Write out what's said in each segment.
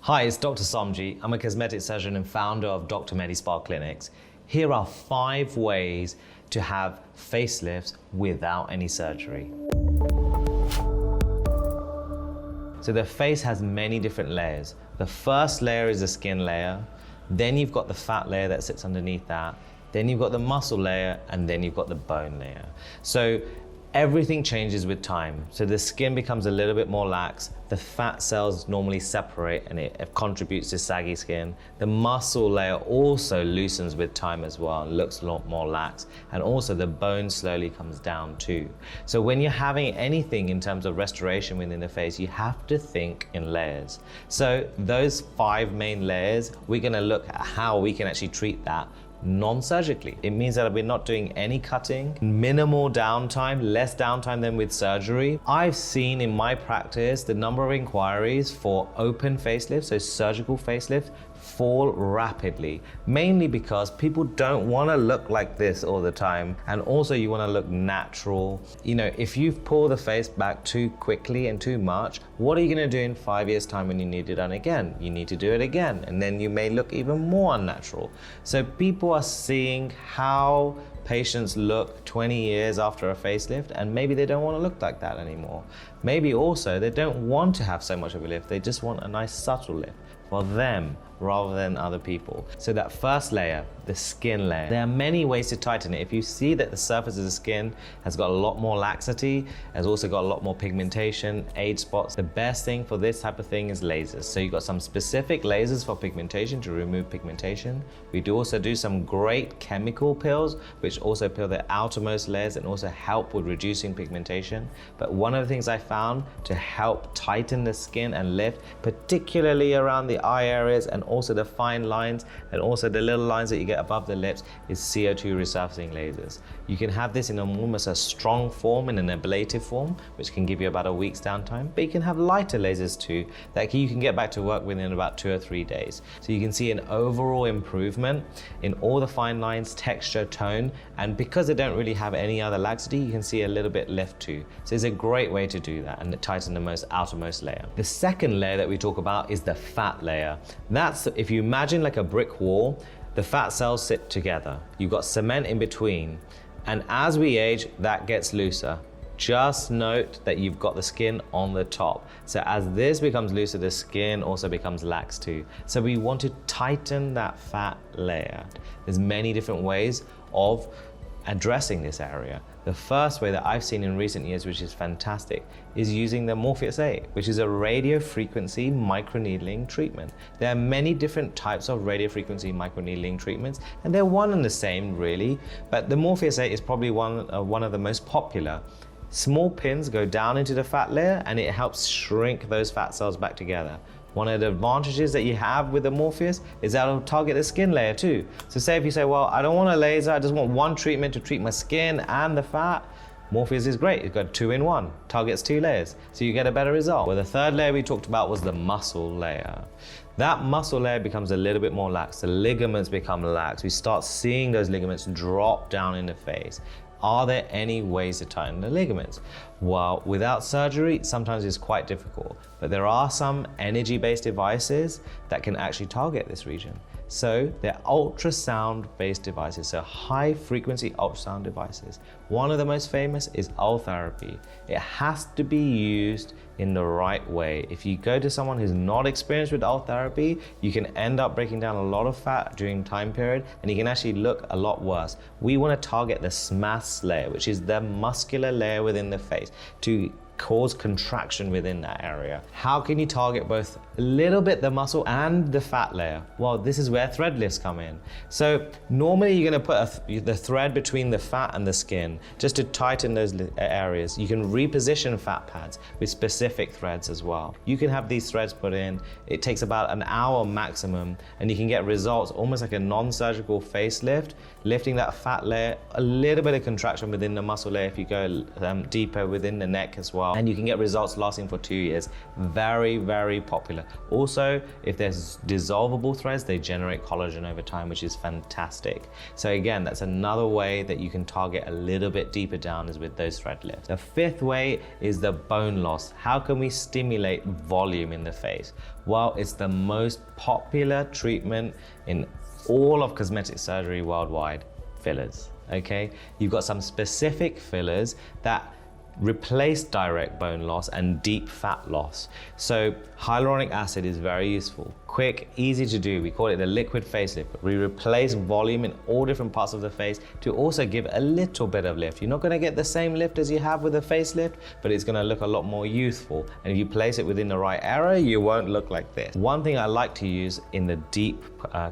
Hi, it's Dr. Somji. I'm a cosmetic surgeon and founder of Dr. Medi Spa Clinics. Here are 5 ways to have facelifts without any surgery. So the face has many different layers. The first layer is the skin layer. Then you've got the fat layer that sits underneath that. Then you've got the muscle layer, and then you've got the bone layer. So everything changes with time. So the skin becomes a little bit more lax. The fat cells normally separate and it contributes to saggy skin. The muscle layer also loosens with time as well and looks a lot more lax. And also the bone slowly comes down too. So when you're having anything in terms of restoration within the face, you have to think in layers. So those 5 main layers, we're gonna look at how we can actually treat that non-surgically. It means that we're not doing any cutting, minimal downtime, less downtime than with surgery. I've seen in my practice the number of inquiries for open facelift, so surgical facelift, fall rapidly, mainly because people don't want to look like this all the time, and also you want to look natural. You know, if you pull the face back too quickly and too much, what are you going to do in 5 years' time when you need it done again? You need to do it again, and then you may look even more unnatural. So people are seeing how patients look 20 years after a facelift, and maybe they don't want to look like that anymore. Maybe also they don't want to have so much of a lift, they just want a nice subtle lift for them rather than other people. So that first layer, the skin layer, there are many ways to tighten it. If you see that the surface of the skin has got a lot more laxity, has also got a lot more pigmentation, age spots, the best thing for this type of thing is lasers. So you've got some specific lasers for pigmentation to remove pigmentation. We do also do some great chemical peels, which also peel the outermost layers and also help with reducing pigmentation. But one of the things I found to help tighten the skin and lift, particularly around the eye areas and also the fine lines and also the little lines that you get above the lips, is CO2 resurfacing lasers. You can have this in almost a strong form, in an ablative form, which can give you about a week's downtime, but you can have lighter lasers too, that you can get back to work within about 2 or 3 days. So you can see an overall improvement in all the fine lines, texture, tone, and because they don't really have any other laxity, you can see a little bit lift too. So it's a great way to do that and tighten the most outermost layer. The second layer that we talk about is the fat layer. That's, if you imagine like a brick wall, the fat cells sit together. You've got cement in between, and as we age, that gets looser. Just note that you've got the skin on the top. So as this becomes looser, the skin also becomes lax too. So we want to tighten that fat layer. There's many different ways of addressing this area. The first way that I've seen in recent years, which is fantastic, is using the Morpheus 8, which is a radio frequency microneedling treatment. There are many different types of radio frequency microneedling treatments, and they're one and the same really, but the Morpheus 8 is probably one of the most popular. Small pins go down into the fat layer and it helps shrink those fat cells back together. One of the advantages that you have with the Morpheus is that it'll target the skin layer too. So say if you say, well, I don't want a laser, I just want one treatment to treat my skin and the fat, Morpheus is great. It's got 2-in-1, targets 2 layers, so you get a better result. Well, the third layer we talked about was the muscle layer. That muscle layer becomes a little bit more lax. The ligaments become lax. We start seeing those ligaments drop down in the face. Are there any ways to tighten the ligaments? Well, without surgery, sometimes it's quite difficult, but there are some energy-based devices that can actually target this region. So they're ultrasound-based devices, so high-frequency ultrasound devices. One of the most famous is ultherapy. It has to be used in the right way. If you go to someone who's not experienced with ultherapy, you can end up breaking down a lot of fat during time period, and you can actually look a lot worse. We want to target the SMAS layer, which is the muscular layer within the face, to cause contraction within that area. How can you target both a little bit the muscle and the fat layer? Well, this is where thread lifts come in. So normally you're going to put the thread between the fat and the skin just to tighten those areas. You can reposition fat pads with specific threads as well. You can have these threads put in. It takes about an hour maximum, and you can get results almost like a non-surgical facelift, lifting that fat layer, a little bit of contraction within the muscle layer if you go deeper within the neck as well. Spa, and you can get results lasting for 2 years. Very, very popular. Also, if there's dissolvable threads, they generate collagen over time, which is fantastic. So again, that's another way that you can target a little bit deeper down, is with those thread lifts. The fifth way is the bone loss. How can we stimulate volume in the face? Well, it's the most popular treatment in all of cosmetic surgery worldwide: fillers. Okay, you've got some specific fillers that replace direct bone loss and deep fat loss. So hyaluronic acid is very useful. Quick, easy to do. We call it the liquid facelift. We replace volume in all different parts of the face to also give a little bit of lift. You're not going to get the same lift as you have with a facelift, but it's going to look a lot more youthful. And if you place it within the right area, you won't look like this. One thing I like to use in the deep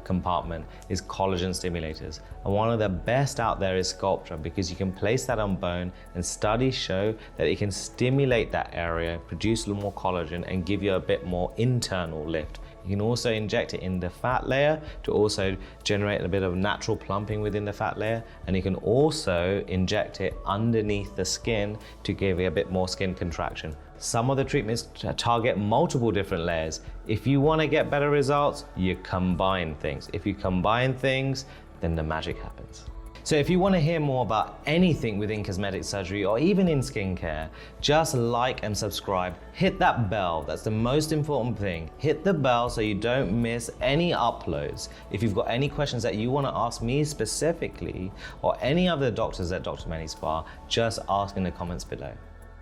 compartment is collagen stimulators. And one of the best out there is Sculptra, because you can place that on bone, and studies show that it can stimulate that area, produce a little more collagen, and give you a bit more internal lift. You can also inject it in the fat layer to also generate a bit of natural plumping within the fat layer, and you can also inject it underneath the skin to give you a bit more skin contraction. Some of the treatments target multiple different layers. If you want to get better results, you combine things. If you combine things, then the magic happens. So if you want to hear more about anything within cosmetic surgery or even in skincare, just like and subscribe. Hit that bell, that's the most important thing. Hit the bell so you don't miss any uploads. If you've got any questions that you want to ask me specifically, or any other doctors at Dr. Mani Spa, just ask in the comments below.